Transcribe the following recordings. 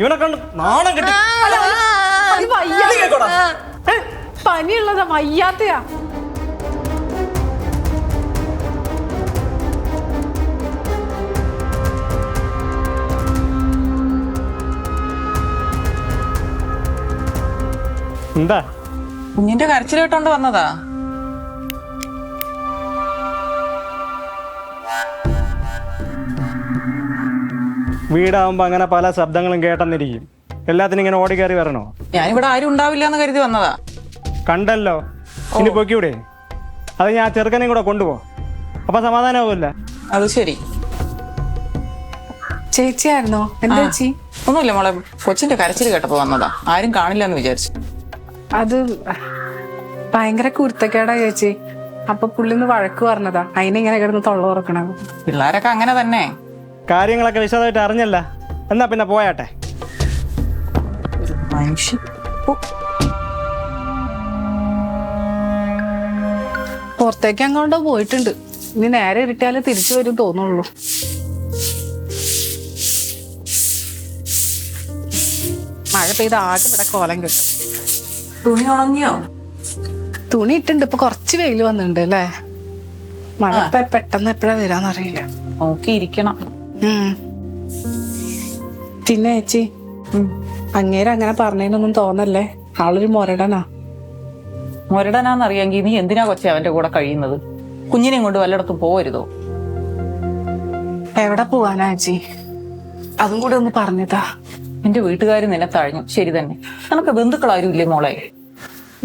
ഇവനെ കണ്ട് നാണം കിട്ടി. പനിയുള്ളതാ, വയ്യാത്തയാ. എന്താ കുഞ്ഞിന്റെ കരച്ചിൽ കേട്ടോണ്ട് വന്നതാ. വീടാവുമ്പോ അങ്ങനെ പല ശബ്ദങ്ങളും കേട്ടെന്നിരിക്കും. എല്ലാത്തിനും ഇങ്ങനെ ഓടി കയറി വരണോ? ഞാനിവിടെ ആരും ഉണ്ടാവില്ല എന്ന് കരുതി വന്നതാ. കണ്ടല്ലോ, ഇനി പൊക്കിയൂടെ? അത് ഞാൻ ചെറുക്കനെയും കൂടെ കൊണ്ടുപോ, അപ്പൊ സമാധാനമാവില്ല. അത് ശരി. ചേച്ചിയായിരുന്നോ? എന്താ ചേച്ചി? ഒന്നുമില്ല മോളെ, കൊച്ചിന്റെ കരച്ചിൽ കേട്ടപ്പോ വന്നതാ. ആരും കാണില്ല എന്ന് വിചാരിച്ചു. അത് ഭയങ്കര കുരുത്തക്കേടാ ചേച്ചി. അപ്പൊ പുള്ളിന്ന് വഴക്ക് പറഞ്ഞതാ, അതിനെങ്ങനെ കിടന്ന് തൊള്ള തുറക്കണത്. പിള്ളേരൊക്കെ അങ്ങനെ തന്നെ. കാര്യങ്ങളൊക്കെ വിശദമായിട്ട് അറിഞ്ഞല്ല. എന്നാ പിന്നെ പോയാട്ടെ. മനുഷ്യ പുറത്തേക്ക് അങ്ങോട്ടോ പോയിട്ടുണ്ട്. ഇനി നേരെ ഇരുട്ടിയാലേ തിരിച്ചു വരും തോന്നുള്ളൂ. മഴ പെയ്ത് ആകെ ഇവിടെ കോലം കിട്ടും. തുണി ഉണങ്ങിയോ? തുണി ഇട്ടുണ്ട്. ഇപ്പൊ കുറച്ച് വെയിൽ വന്നിട്ടുണ്ട് അല്ലേ? മഴ പെട്ടെന്ന് എപ്പോഴാ വരാന്നറിയില്ല. നോക്കിയിരിക്കണം. പിന്നെ ചേച്ചി, അങ്ങേര് അങ്ങനെ പറഞ്ഞതിനൊന്നും തോന്നല്ലേ? ആളൊരു മൊരടനാ. മൊരടനാന്നറിയാമെങ്കിൽ നീ എന്തിനാ കൊച്ചെ അവന്റെ കൂടെ കഴിയുന്നത്? കുഞ്ഞിനെയും കൊണ്ട് വല്ലയിടത്തും പോകരുതോ? എവിടെ പോവാനാ ചേച്ചി? അതും കൂടെ ഒന്ന് പറഞ്ഞതാ. എന്റെ വീട്ടുകാർ നിന്നെ തഴഞ്ഞു, ശരി തന്നെ. നിനക്ക് ബന്ധുക്കളാരും ഇല്ലേ മോളെ?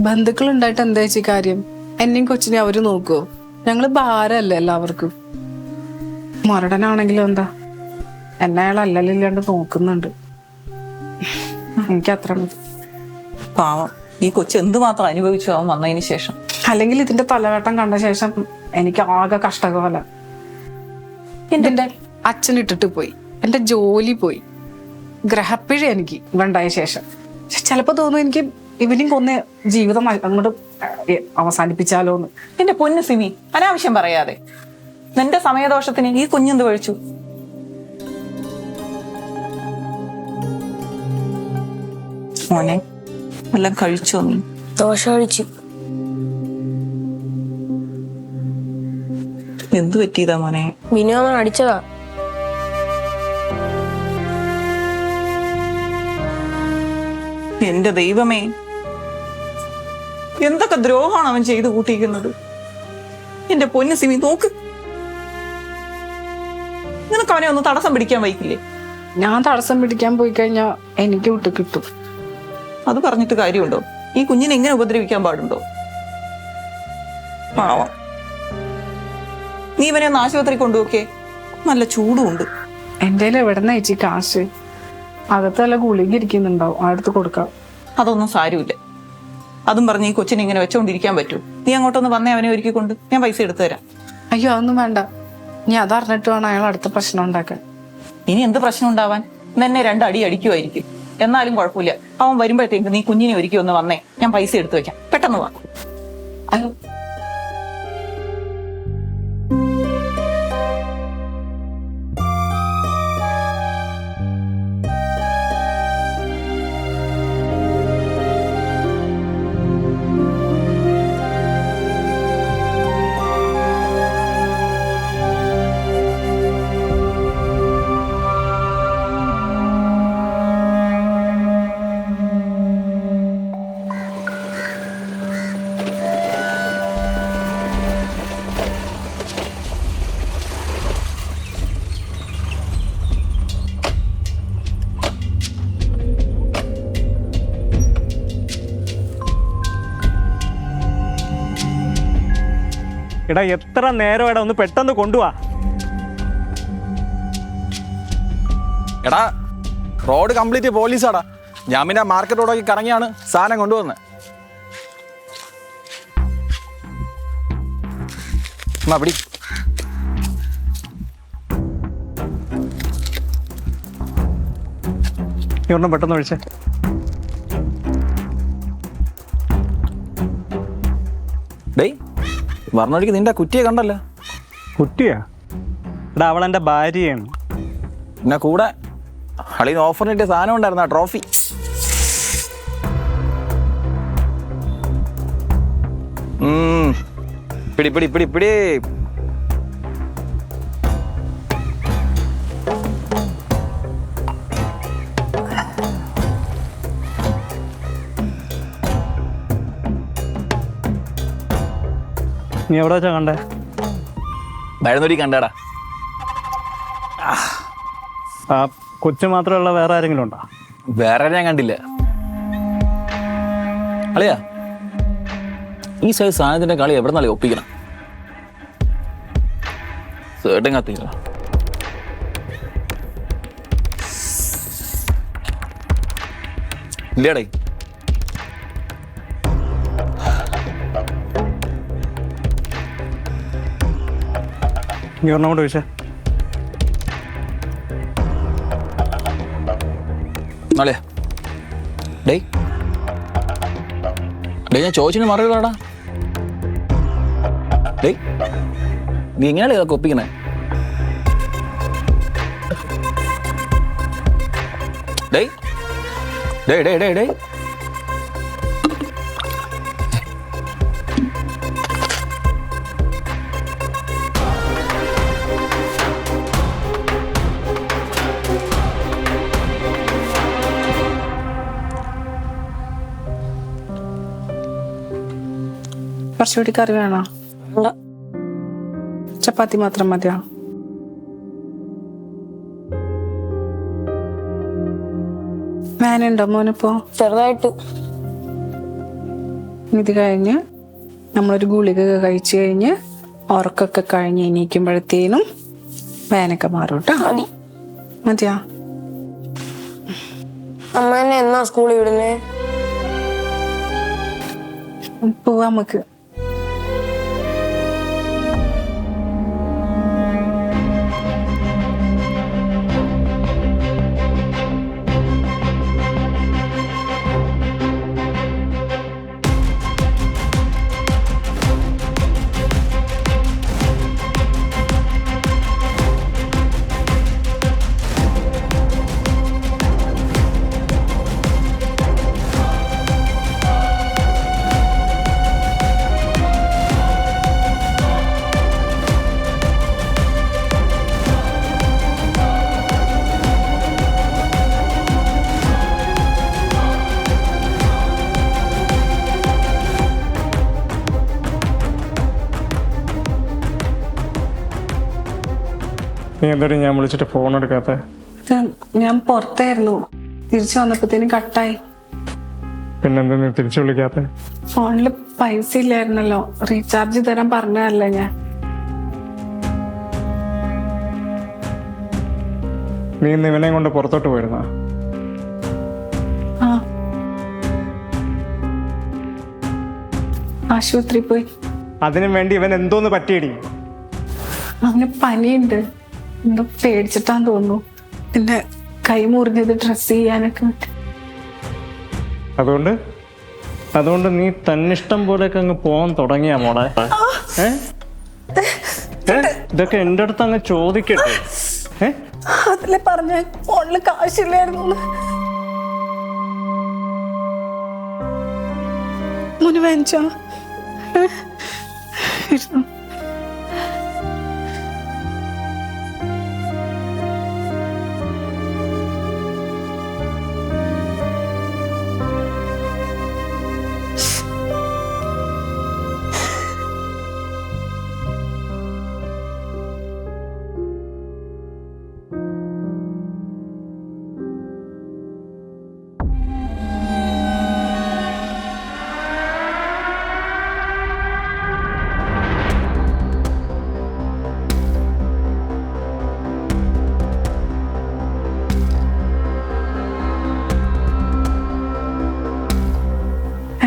ബന്ധുക്കൾ ഉണ്ടായിട്ട് എന്താ ചേച്ചി കാര്യം? എന്നെയും കൊച്ചിനെ അവര് നോക്കുവോ? ഞങ്ങള് ഭാരല്ലേ എല്ലാവർക്കും. മൊരടനാണെങ്കിലും എന്താ, എന്നെ അയാൾ അല്ലല്ലാണ്ട് നോക്കുന്നുണ്ട്. എനിക്ക് അത്ര മതി. പാവം, ഈ കൊച്ചു എന്തുമാത്രം അനുഭവിച്ചു അവൻ വന്നതിന് ശേഷം. അല്ലെങ്കിൽ ഇതിന്റെ തലവേട്ടം കണ്ട ശേഷം എനിക്ക് ആകെ കഷ്ടകോല. എന്റെ അച്ഛൻ ഇട്ടിട്ട് പോയി, എന്റെ ജോലി പോയി, ഗ്രഹപ്പിഴ എനിക്ക് ഇവണ്ടായ ശേഷം. ചിലപ്പോ തോന്നും എനിക്ക് ഇവനും കൊന്ന് ജീവിതം അങ്ങോട്ട് അവസാനിപ്പിച്ചാലോന്ന്. എന്റെ പൊന്നു സിമി, അനാവശ്യം പറയാതെ. നിന്റെ സമയദോഷത്തിന് ഈ കുഞ്ഞെന്ത് കഴിച്ചു? മോനെ, എല്ലാം കഴിച്ചോ നീ? ദോശ കഴിച്ചു. എന്തു പറ്റിയതാ മോനെ? വിനോമൻ അടിച്ചതാ. എന്റെ ദൈവമേ, എന്തൊക്കെ ദ്രോഹമാണ് അവൻ ചെയ്തു കൂട്ടിയിരിക്കുന്നത്. എന്റെ പൊന്നു സിമി, നോക്ക്. നിനക്ക് അവനെ ഒന്ന് തടസ്സം പിടിക്കാൻ വൈകില്ലേ? ഞാൻ തടസ്സം പിടിക്കാൻ പോയി കഴിഞ്ഞാൽ എനിക്ക് വിട്ട് കിട്ടും. അത് പറഞ്ഞിട്ട് കാര്യമുണ്ടോ? ഈ കുഞ്ഞിനെ എങ്ങനെ ഉപദ്രവിക്കാൻ പാടുണ്ടോ? പാവം. നീ ഇവനെ ഒന്ന് ആശുപത്രി കൊണ്ടുപോക്കേ. നല്ല ചൂടുണ്ട്. എന്റെ എവിടെന്ന ചേച്ചി കാശ്? അകത്ത് നല്ല ഗുളിക ഇരിക്കുന്നുണ്ടാവും, അടുത്ത് കൊടുക്കാം. അതൊന്നും സാരമില്ല. അതും പറഞ്ഞ് ഈ കൊച്ചിനെ ഇങ്ങനെ വെച്ചോണ്ടിരിക്കാൻ പറ്റൂ? നീ അങ്ങോട്ടൊന്ന് വന്നേ, അവനെ ഒരുക്കിക്കൊണ്ട് ഞാൻ പൈസ എടുത്തു തരാം. അയ്യോ, അതൊന്നും വേണ്ട. ഞാൻ അതറിഞ്ഞിട്ട് വേണം അയാൾ അടുത്ത പ്രശ്നം ഉണ്ടാക്കാൻ. ഇനി എന്ത് പ്രശ്നം ഉണ്ടാവാൻ? എന്നെ 2 അടി അടിക്കുമായിരിക്കും. എന്നാലും കുഴപ്പമില്ല. അവൻ വരുമ്പോഴത്തേക്ക് നീ കുഞ്ഞിനെ ഒരുക്കി ഒന്ന് വന്നേ, ഞാൻ പൈസ എടുത്തു വെക്കാം. പെട്ടെന്ന് വാ. അയ്യോ, എടാ, എത്ര നേരം എടാ, ഒന്ന് പെട്ടെന്ന് കൊണ്ടുപോവാ. എടാ, റോഡ് കംപ്ലീറ്റ് പോലീസാടാ. ഞാൻ പിന്നെ മാർക്കറ്റ് റോഡൊക്കെ കറങ്ങിയാണ് സാധനം കൊണ്ടുവന്നത്. പിടി. ഒരെണ്ണം പെട്ടെന്ന് ഒഴിച്ചേ. ഡേയ് പറഞ്ഞൊഴിക്ക് നിന്റെ കുറ്റിയെ കണ്ടല്ലോ. കുട്ടിയാ? എടാ അവളെൻ്റെ ഭാര്യയാണ്. പിന്നെ കൂടെ അളിന് ഓഫറിന് കിട്ടിയ സാധനം ഉണ്ടായിരുന്നു, ആ ട്രോഫി. പിടി പിടി പിടി പിടി. നീ എവിടെ വെച്ചാ കണ്ടേ? ഭയന്നൊരി കണ്ടേടാ. ആ കൊച്ചു മാത്രമുള്ള വേറെ ആരെങ്കിലും ഉണ്ടോ? വേറെ ഞാൻ കണ്ടില്ല. അളിയാ ഈ സൈസ് സാധനത്തിന്റെ കളി എവിടെ നിന്നാളി ഒപ്പിക്കണം? സേട്ടും കത്തില്ല. ഇല്ലേടേ നീ ഒരെണ്ണം കൊണ്ട് ചോദിച്ചേ. അളിയാ ഡേയ് ഡേയ് ഞാൻ ചോദിച്ചിന് മറിയതാടാ. ഡേയ് നീ എങ്ങനെയാണ് ഇതൊക്കെ ഒപ്പിക്കണേ? ഡേയ് ഡേയ് ഡേയ് ഡേയ് ഡേയ് കുറച്ചുകൂടി കറി വേണോ? വേണ്ട. ചപ്പാത്തി മാത്രം മതിയോ? വേനുണ്ടോ മോനിപ്പോ? ചെറുതായിട്ട്. ഇത് കഴിഞ്ഞ് നമ്മളൊരു ഗുളിക കഴിച്ചു കഴിഞ്ഞ് ഉറക്കൊക്കെ കഴിഞ്ഞ് എണീക്കുമ്പോഴത്തേനും വേനൊക്കെ മാറും കേട്ടോ. മതി. മതിയോ? അമ്മ എന്നെ എന്നാ സ്കൂളിൽ വിടുന്നേ? പോവാ നമുക്ക്. നീ എന്തായാലും ഞാൻ വിളിച്ചിട്ട് ഫോൺ എടുക്കാത്ത? ഞാൻ പുറത്തായിരുന്നു, തിരിച്ചു വന്നപ്പോഴത്തേനും കട്ടായി. പിന്നെന്താ നീ തിരിച്ചു വിളിക്കാത്ത? ഫോണില് പൈസ ഇല്ലായിരുന്നല്ലോ, റീചാർജ് തരാൻ പറഞ്ഞതല്ലേ ഞാൻ. നീ ഇന്ന് ഇവനെയും കൊണ്ട് പുറത്തോട്ട് പോയിരുന്ന? ആ ആശുപത്രി പോയി. അതിനു വേണ്ടി ഇവൻ എന്തോന്ന് പറ്റിയടി? അവന് പനിയുണ്ട്, എന്തോ പേടിച്ചിട്ടാന്ന് തോന്നുന്നു. പിന്നെ കൈ മുറിഞ്ഞത് ഡ്രസ് ചെയ്യാനൊക്കെ. അതുകൊണ്ട് നീ തന്നിഷ്ടം പോലെയൊക്കെ അങ്ങ് പോകാൻ തുടങ്ങിയ മോളെ? ഇതൊക്കെ എൻ്റെ അടുത്ത് അങ്ങ് ചോദിക്കട്ടെ? അതിലെ പറഞ്ഞ ഫോണില് കാശില്ലായിരുന്നു. മുന് വാങ്ങിച്ചോ?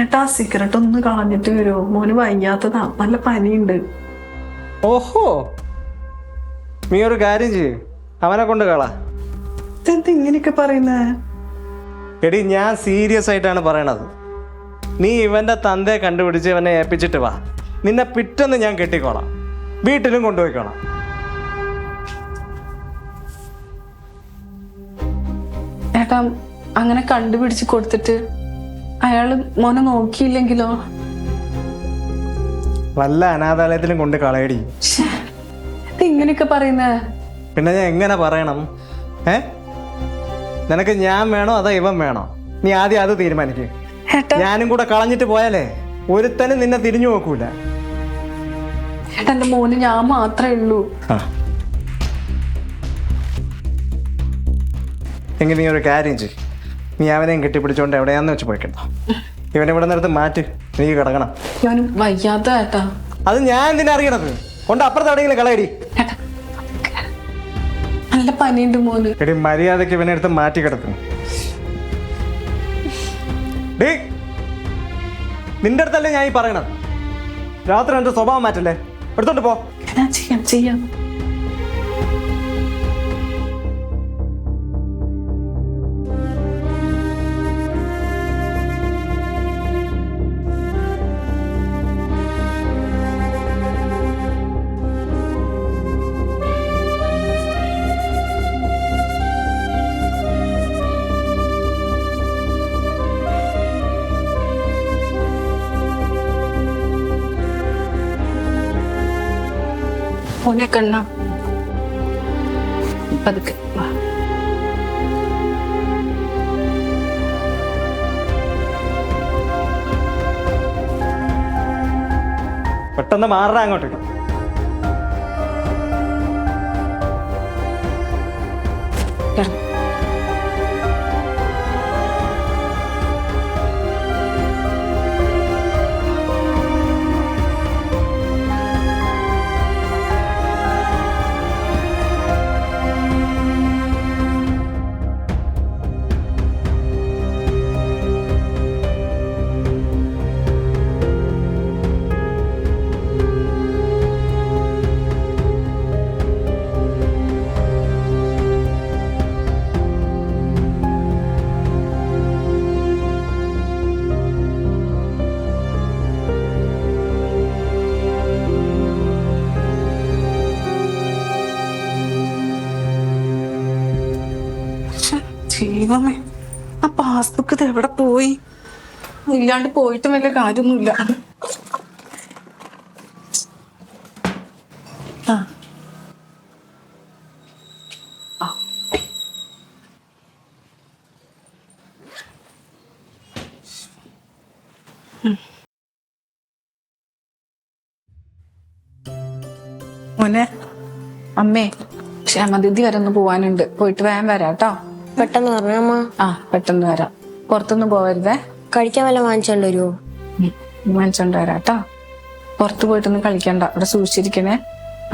ഏട്ടാ സിഗരറ്റ് ഒന്ന് കളഞ്ഞിട്ട് വരുമോ? മോന് വയ്യാത്തതാ, നല്ല പനിയുണ്ട്. ഓഹോ, നീ ഒരു കാര്യം ചെയ്യ്, അവനെ കൊണ്ട് കളാ. ഇതെന്താ ഇങ്ങനെയൊക്കെ പറയുന്നേ? എടി ഞാൻ സീരിയസ് ആയിട്ടാണ് പറയണത്. നീ ഇവന്റെ തന്തയെ കണ്ടുപിടിച്ച് ഇവനെ ഏൽപ്പിച്ചിട്ട് വാ. നിന്നെ പിറ്റെന്ന് ഞാൻ കെട്ടിക്കോളാം, വീട്ടിലും കൊണ്ടുപോയിക്കോളാം. ഏട്ടാ അങ്ങനെ കണ്ടുപിടിച്ച് കൊടുത്തിട്ട് അയാള് മോനെ നോക്കിയില്ലെങ്കിലോ? വല്ല അനാഥാലയത്തിലും കൊണ്ട് കളയടി. ഇങ്ങനെയൊക്കെ പറയുന്നേ? പിന്നെ ഞാൻ എങ്ങനെ പറയണം? നിനക്ക് ഞാൻ വേണോ അതോ ഇവൻ വേണോ? നീ ആദ്യം അത് തീരുമാനിക്ക്. ഏട്ടാ ഞാനും കൂടെ കളഞ്ഞിട്ട് പോയാലേ ഒരുത്തനും നിന്നെ തിരിഞ്ഞു നോക്കൂല. ഏട്ടാ എന്റെ മോന് ഞാൻ മാത്രമേ ഉള്ളൂ. എങ്കിൽ നീ ഒരു കാര്യം ചെയ്യും, നീ അവനെയും കെട്ടിപ്പിടിച്ചോണ്ട് എവിടെയാന്ന് വെച്ച് പോയിക്കട്ടോ. ഇവനെ ഇവിടെ നിന്നെടുത്ത് മാറ്റ്, നീ കിടക്കണം. ഞാനും വയ്യാത്ത ഏട്ടാ. അത് ഞാൻ എന്തിനാ അറിയണത്? കൊണ്ട് അപ്പുറത്ത് എവിടെയെങ്കിലും കളയടി. ഏട്ടാ നല്ല പനിയുണ്ട് മോന്. എടി മര്യാദക്ക് ഇവനെ എടുത്ത് മാറ്റി കിടക്കും. നിന്റെ അടുത്തല്ലേ ഞാൻ ഈ പറയണത്? രാത്രി എന്റെ സ്വഭാവം മാറ്റല്ലേ, എടുത്തോണ്ട് പോ. ഞാൻ ചെയ്യാം. മോനെ കണ്ണ പതുക്കെ വാ. പെട്ടെന്ന് മാറാ അങ്ങോട്ട്. ദൈവമേ, ആ പാസ്ബുക്ക് ഇത് എവിടെ പോയി? ഇല്ലാണ്ട് പോയിട്ടും വലിയ കാര്യമൊന്നുമില്ല. മോനെ അമ്മേ ക്ഷേമതിഥി വരെ ഒന്ന് പോവാനുണ്ട്, പോയിട്ട് വേഗം വരാം കേട്ടോ. പെട്ടെന്ന് പറഞ്ഞമ്മ. ആ പെട്ടെന്ന് വരാം, പുറത്തൊന്നും പോവരുതേ. കഴിക്കാൻ വല്ല വാങ്ങിച്ചോണ്ട് വരുമോ? വാങ്ങിച്ചോണ്ട് വരാം കേട്ടോ. പുറത്ത് പോയിട്ടൊന്നും കളിക്കണ്ട, ഇവിടെ സൂക്ഷിച്ചിരിക്കണേ.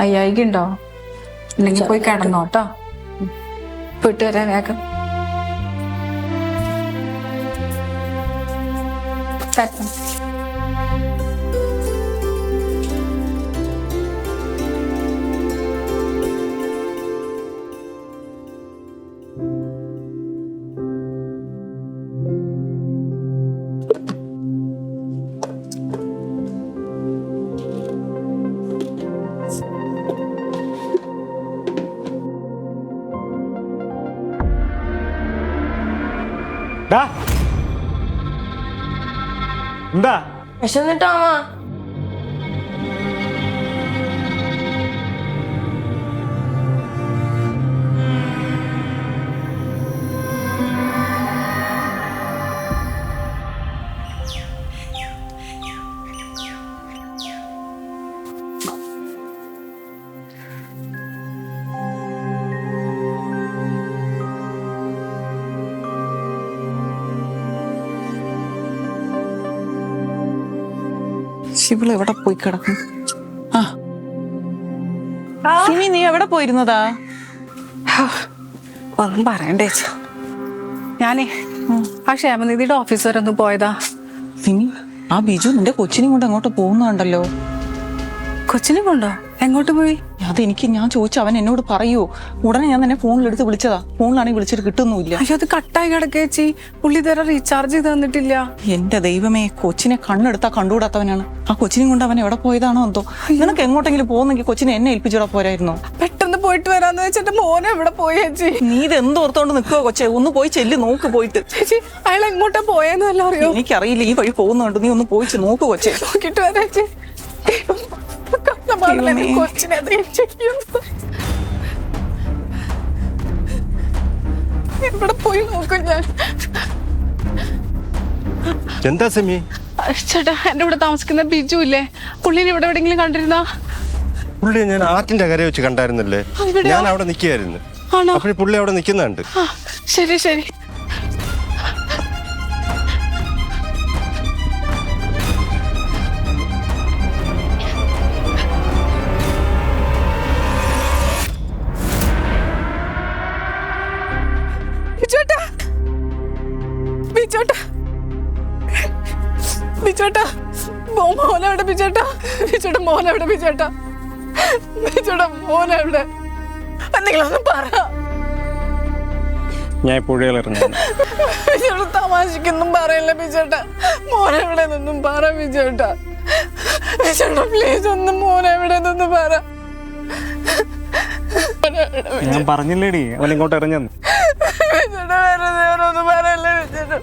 അയ്യായിക ഉണ്ടോ? ഇല്ലെങ്കിൽ പോയി കിടന്നോ കേട്ടോ. പോയിട്ട് വരാൻ വേഗം. എന്താ വിശന്നിട്ടോ അമ്മ? ശിവള് എവിടെ പോയി കിടക്കും? സിമി നീ എവിടെ പോയിരുന്നതാ? ഒന്നും പറയണ്ടേ, ഞാനേ ആ ക്ഷേമനിധിയുടെ ഓഫീസ് വരെ ഒന്ന് പോയതാ. സിമി, ആ ബിജു നിന്റെ കൊച്ചിനെയും കൊണ്ട് അങ്ങോട്ട് പോകുന്നുണ്ടല്ലോ. കൊച്ചിനെ കൊണ്ടോ? എങ്ങോട്ട് പോയി? അതെനിക്ക് ഞാൻ ചോദിച്ചു, അവൻ എന്നോട് പറയൂ. ഉടനെ ഞാൻ തന്നെ ഫോണിലെടുത്ത് വിളിച്ചതാ. ഫോണിലാണെങ്കിൽ വിളിച്ചിട്ട് കിട്ടുന്നുമില്ല. അയ്യോ അത് കട്ടായി കിടക്കേച്ചി. പുള്ളി ഇതുവരെ റീചാർജ് ചെയ്ത് തന്നിട്ടില്ല. എന്റെ ദൈവമേ, കൊച്ചിനെ കണ്ണെടുത്താ കണ്ടുകൂടാത്തവനാണ്. ആ കൊച്ചിനെയും കൊണ്ട് അവൻ എവിടെ പോയതാണോ എന്തോ. നിനക്ക് എങ്ങോട്ടെങ്കിലും പോകുന്നെങ്കിൽ കൊച്ചിനെ എന്നെ ഏൽപ്പിച്ചിടാ പോരായിരുന്നോ? പെട്ടെന്ന് പോയിട്ട് വരാന്ന് വെച്ചിട്ട് മോനെ എവിടെ പോയി ചേച്ചി? നീ ഇത് എന്തോർത്തോണ്ട് നിൽക്കുവോ കൊച്ചെ? ഒന്ന് പോയി ചെല്ലി നോക്ക് പോയിട്ട്. ചേച്ചി അയാൾ എങ്ങോട്ടാ പോയെന്ന് വല്ല അറിയോ? എനിക്കറിയില്ല, ഈ വഴി പോകുന്നുണ്ട്. നീ ഒന്ന് പോയിച്ച് നോക്ക് കൊച്ചെ. നോക്കിട്ട് വരാ ചേച്ചി. കൊച്ചിനെ എന്തെങ്കിലും ചെയ്യുന്നു. ഇവിടെ പോയി നോക്കും ഞാൻ. എന്താ സെമി? ചേട്ടാ എന്റെ ഇവിടെ താമസിക്കുന്ന ബിജു ഇല്ലേ, പുള്ളിനെ ഇവിടെ എവിടെയെങ്കിലും കണ്ടിരുന്നോ? പുള്ളി ഞാൻ ആറ്റിന്റെ കര വെച്ച് കണ്ടായിരുന്നല്ലേ. എവിടെയാ? ഞാൻ അവിടെ നിൽക്കുകയായിരുന്നു. ആണോ? അപ്പോഴേ പുള്ളി അവിടെ നിൽക്കുന്നുണ്ട്. ശരി ശരി. ബിജുട്ടാ, ബിജുട്ടാ, ബിജുട്ടാ, മോനെവിടെ ബിജുട്ടാ? ബിജുട്ടാ മോനെവിടെ ബിജുട്ടാ? ബിജുട്ടാ മോനെവിടെ? എന്തെങ്കിലും ഒന്ന് പറ. ഞാൻ പുഴയിലിറങ്ങി. ബിജുട്ടാ തമാശക്കൊന്നും പറയല്ല ബിജുട്ടാ. മോനെവിടെ നിന്നും പറ ബിജുട്ടാ. ബിജുട്ടാ പ്ലീസ് ഒന്ന് മോനെവിടെ നിന്ന് പറ. ഞാൻ പറഞ്ഞില്ലേടി അവൻ ഇങ്ങോട്ട് ഇറങ്ങിയെന്ന്. ബിജുട്ടാ വെറുതെ ഒന്നും പറയല്ലേ ബിജുട്ടാ.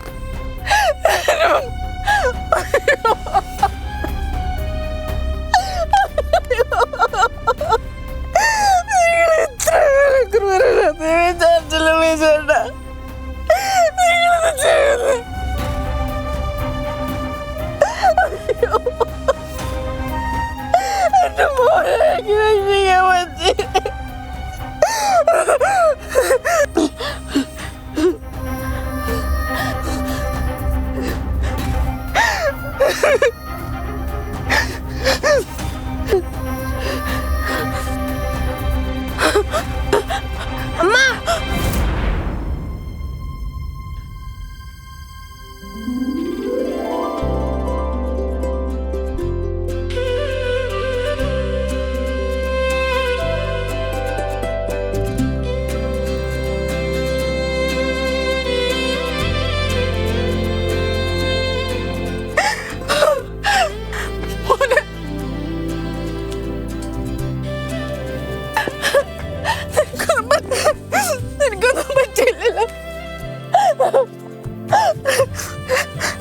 എനിക്കൊന്നും പറ്റില്ലല്ലോ.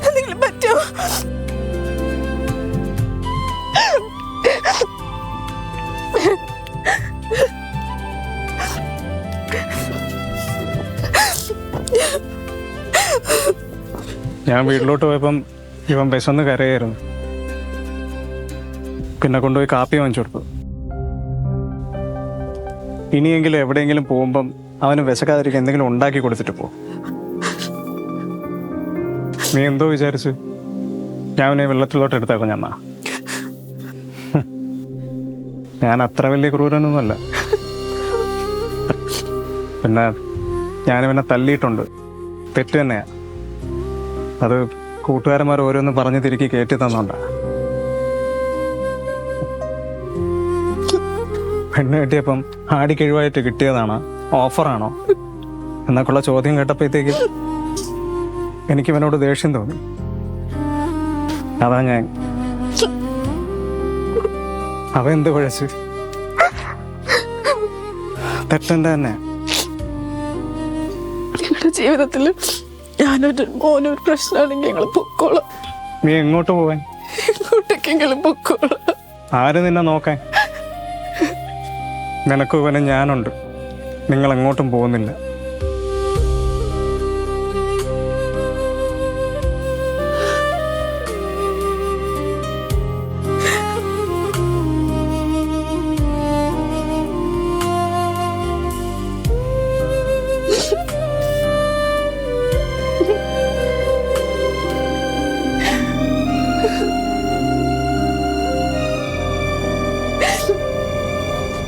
എന്തെങ്കിലും പറ്റോ? ഞാൻ വീട്ടിലോട്ട് പോയപ്പം ഇവൻ വിശന്ന് കരയായിരുന്നു. പിന്നെ കൊണ്ടുപോയി കാപ്പി വാങ്ങിച്ചു കൊടുത്തു. ഇനിയെങ്കിലും എവിടെയെങ്കിലും പോകുമ്പം അവന് വിശക്കാതിരിക്കാൻ എന്തെങ്കിലും ഉണ്ടാക്കി കൊടുത്തിട്ട് പോ. നീ എന്തോ വിചാരിച്ചു ഞാൻ അവനെ വെള്ളത്തിലോട്ട് എടുത്തേക്കും? ഞാൻ അത്ര വലിയ ക്രൂരനൊന്നുമല്ല. പിന്നെ ഞാനിവനെ തല്ലിയിട്ടുണ്ട്, തെറ്റ് തന്നെയാ. അത് കൂട്ടുകാരന്മാർ ഓരോന്ന് പറഞ്ഞ് തിരുക്കി കയറ്റി തന്നോണ്ടാ. പെണ്ണ് കിട്ടിയപ്പം ആടി കിഴിവായിട്ട് കിട്ടിയതാണോ, ഓഫറാണോ എന്നൊക്കെയുള്ള ചോദ്യം കേട്ടപ്പോഴത്തേക്ക് എനിക്ക് ഇവനോട് ദേഷ്യം തോന്നി. അതാ ഞാൻ അവ എന്ത് കുഴച്ച് തെറ്റെന്റെ തന്നെ. ഞങ്ങളുടെ ജീവിതത്തിൽ ഞാനൊരു മോനൊരു പ്രശ്നമാണെങ്കിൽ ഞങ്ങൾ പൊക്കോളാം. നീ എങ്ങോട്ട് പോവാൻ? എങ്ങോട്ടേക്കെങ്കിലും പൊക്കോളാം. ആര് നിന്നെ നോക്കാൻ? നിനക്കും ഇവനെ ഞാനുണ്ട്. നിങ്ങൾ എങ്ങോട്ടും പോകുന്നില്ല.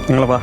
നിങ്ങൾ വാ.